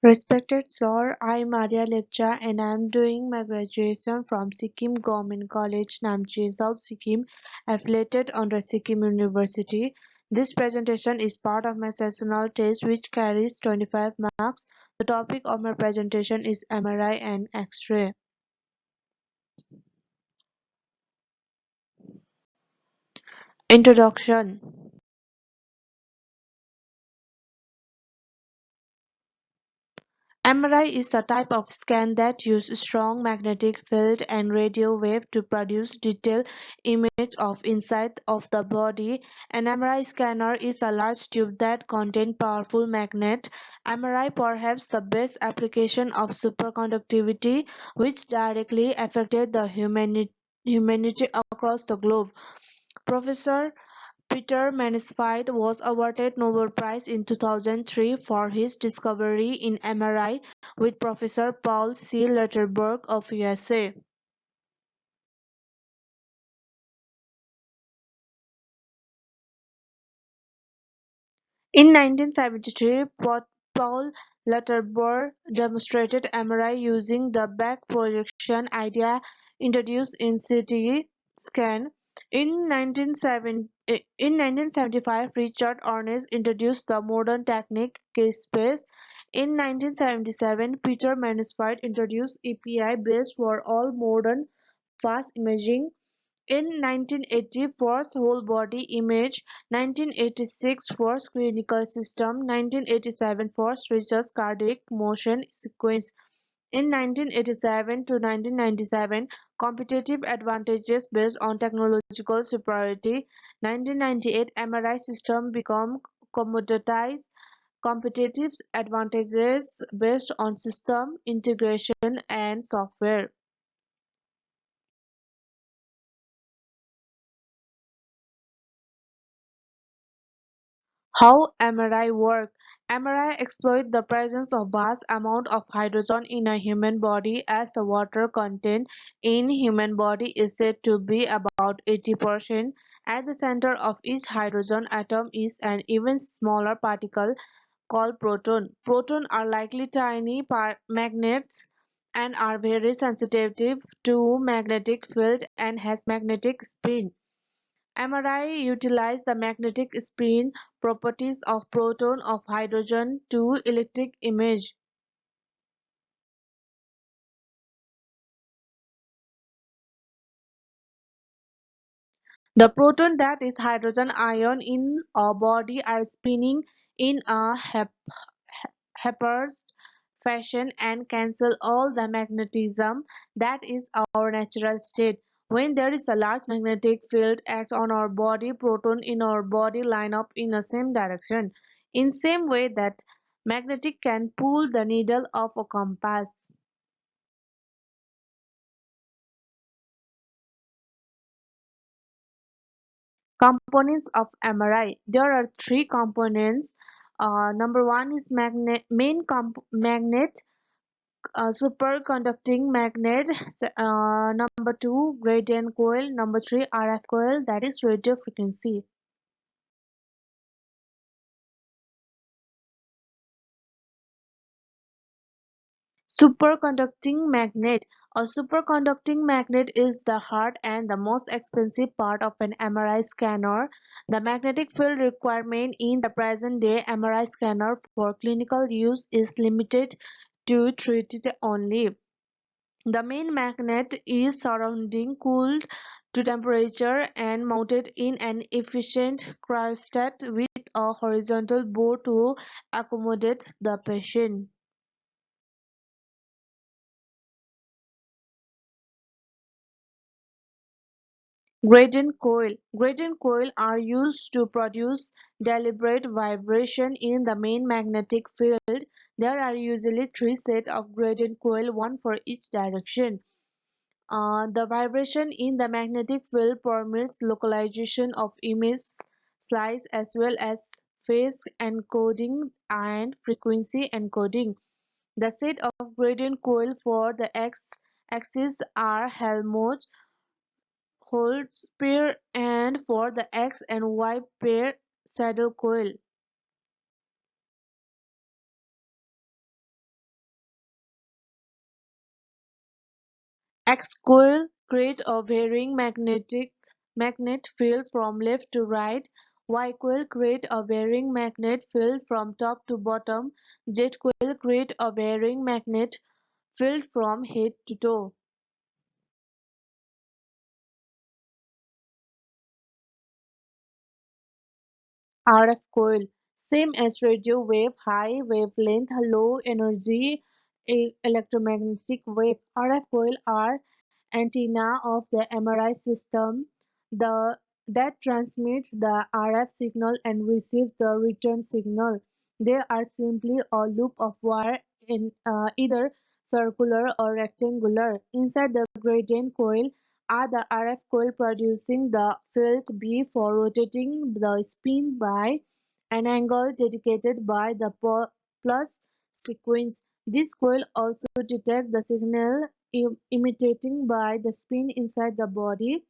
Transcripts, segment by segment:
Respected Sir, I am Mariya Lepcha and I am doing my graduation from Sikkim Government College, Namche, South Sikkim, affiliated under Sikkim University. This presentation is part of my sessional test which carries 25 marks. The topic of my presentation is MRI and X-ray. Introduction. MRI is a type of scan that uses strong magnetic field and radio wave to produce detailed image of inside of the body. An MRI scanner is a large tube that contains powerful magnet. MRI perhaps the best application of superconductivity which directly affected the humanity across the globe. Professor Peter Mansfield was awarded Nobel Prize in 2003 for his discovery in MRI with Professor Paul C. Letterberg of USA. In 1973, Paul Letterberg demonstrated MRI using the back projection idea introduced in CT scan. In 1975, Richard Ernest introduced the modern technique K-space. In 1977, Peter Mansfield introduced EPI based for all modern fast imaging. In 1980, first whole-body image, 1986 first clinical system, 1987 first research cardiac motion sequence. In 1987 to 1997, competitive advantages based on technological superiority. 1998, MRI system become commoditized. Competitive advantages based on system integration and software. How MRI work? MRI exploits the presence of vast amount of hydrogen in a human body as the water content in human body is said to be about 80%. At the center of each hydrogen atom is an even smaller particle called proton. Protons are likely tiny magnets and are very sensitive to magnetic field and has magnetic spin. MRI utilizes the magnetic spin properties of proton of hydrogen to electric image. The proton that is hydrogen ion in a body are spinning in a haphazard fashion and cancel all the magnetism that is our natural state. When there is a large magnetic field act on our body, proton in our body line up in the same direction. In same way that magnetic can pull the needle of a compass. Components of MRI. There are three components. Number one is magnet, superconducting magnet. Number two, gradient coil. Number three, RF coil, that is radio frequency. Superconducting magnet. A superconducting magnet is the heart and the most expensive part of an MRI scanner. The magnetic field requirement in the present day MRI scanner for clinical use is limited to treated only. The main magnet is surrounding cooled to temperature and mounted in an efficient cryostat with a horizontal bore to accommodate the patient. Gradient coil. Gradient coil are used to produce deliberate vibration in the main magnetic field. There are usually three sets of gradient coil, one for each direction. The vibration in the magnetic field permits localization of image slice as well as phase encoding and frequency encoding. The set of gradient coil for the x-axis are Helmholtz pair and for the x and y pair saddle coil. X-coil create a varying magnet field from left to right. Y-coil create a varying magnet field from top to bottom. Z-coil create a varying magnet field from head to toe. RF coil, same as radio wave, high wavelength, low energy electromagnetic wave. RF coil are antenna of the MRI system the, that transmits the RF signal and receives the return signal. They are simply a loop of wire in either circular or rectangular. Inside the gradient coil are the RF coil producing the field B for rotating the spin by an angle dedicated by the plus sequence. This coil also detects the signal imitating by the spin inside the body.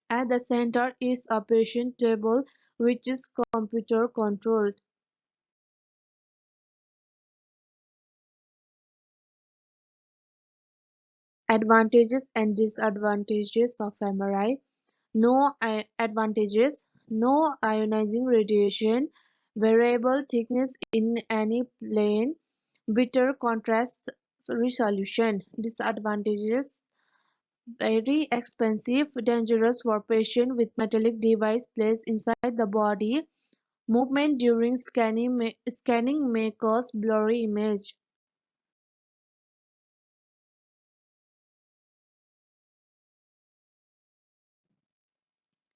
At the center is a patient table which is computer controlled. Advantages and disadvantages of MRI. No advantages, no ionizing radiation, variable thickness in any plane, better contrast resolution. Disadvantages: very expensive, dangerous for patients with metallic device placed inside the body. Movement during scanning may cause blurry image.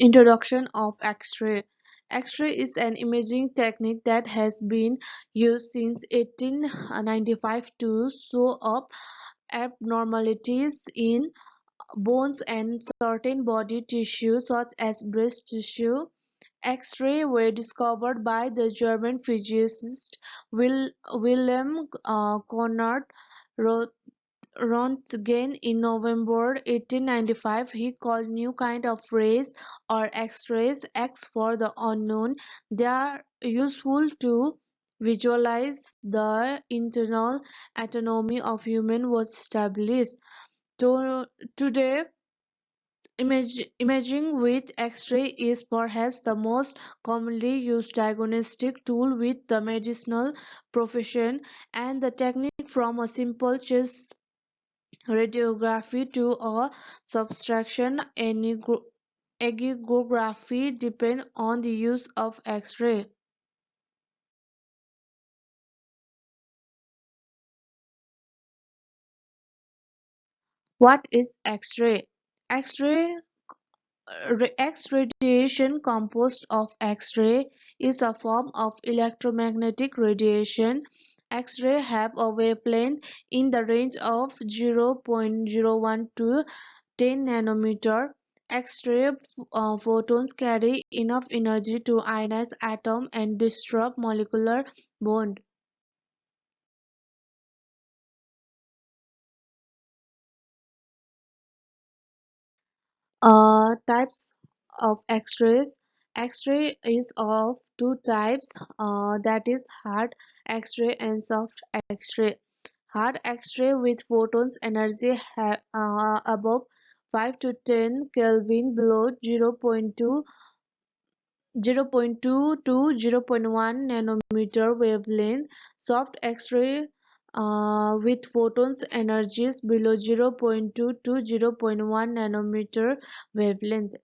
Introduction of X-ray. X-ray is an imaging technique that has been used since 1895 to show up abnormalities in bones and certain body tissue such as breast tissue. X-rays were discovered by the German physicist Wilhelm Conrad Röntgen in November 1895. He called new kind of rays or X-rays X for the unknown. They are useful to visualize the internal anatomy of human was established. Today, imaging with X-ray is perhaps the most commonly used diagnostic tool with the medicinal profession, and the technique from a simple chest radiography to a subtraction angiography depend on the use of X-ray. What is X-ray? X-ray X-radiation, composed of X-ray, is a form of electromagnetic radiation. X-rays have a wavelength in the range of 0.01 to 10 nanometer. X-ray photons carry enough energy to ionize atoms and disrupt molecular bond. Types of X-rays. X-ray is of two types, that is hard X-ray and soft X-ray. Hard X-ray with photons energy above 5 to 10 Kelvin, below 0.2 to 0.1 nanometer wavelength. Soft X-ray with photons energies below 0.2 to 0.1 nanometer wavelength.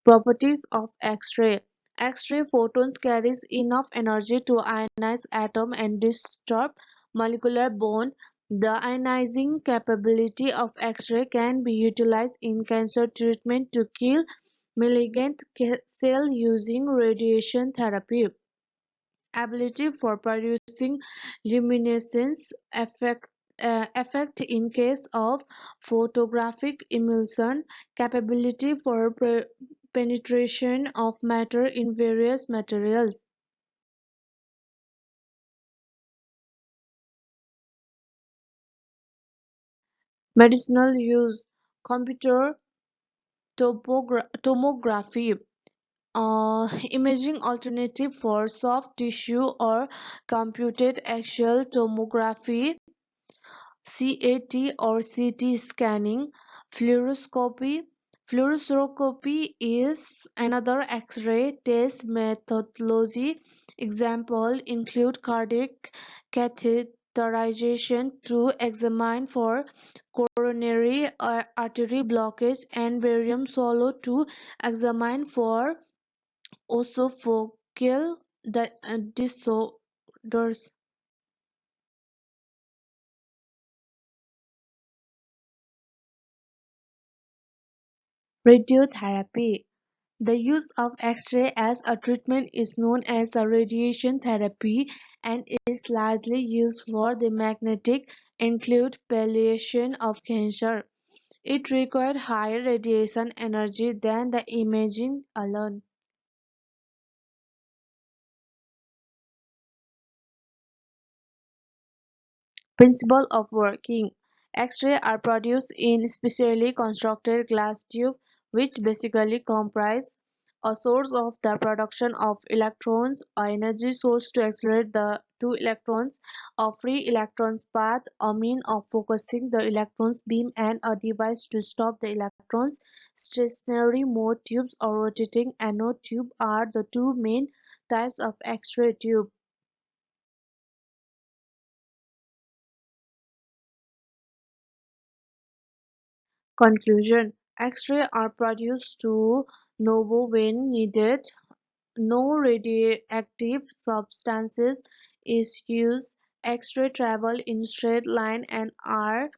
Properties of X-ray. X-ray photons carries enough energy to ionize atom and disturb molecular bond. The ionizing capability of X-ray can be utilized in cancer treatment to kill malignant cell using radiation therapy. Ability for producing luminescence effect in case of photographic emulsion. Capability for penetration of matter in various materials. Medicinal use. Computer tomography. Imaging alternative for soft tissue or computed axial tomography (CAT) or CT scanning. Fluoroscopy Fluoroscopy is another X-ray test methodology. Examples include cardiac catheterization to examine for coronary artery blockage and barium swallow to examine for esophageal disorders. Radiotherapy: the use of X-ray as a treatment is known as a radiation therapy and is largely used for the magnetic-induced palliation of cancer. It requires higher radiation energy than the imaging alone. Principle of working: X-rays are produced in specially constructed glass tubes which basically comprise a source of the production of electrons, an energy source to accelerate the two electrons, a free electrons path, a means of focusing the electrons beam, and a device to stop the electrons. Stationary mode tubes or rotating anode tube are the two main types of X-ray tube. Conclusion: X-rays are produced to know when needed, no radioactive substances is used, X-rays travel in straight line and are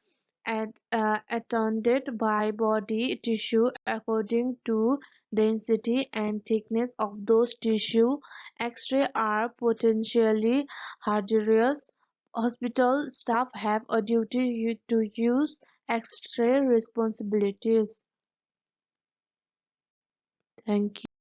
attended by body tissue according to density and thickness of those tissue. X-rays are potentially hazardous. Hospital staff have a duty to use X-ray responsibilities. Thank you.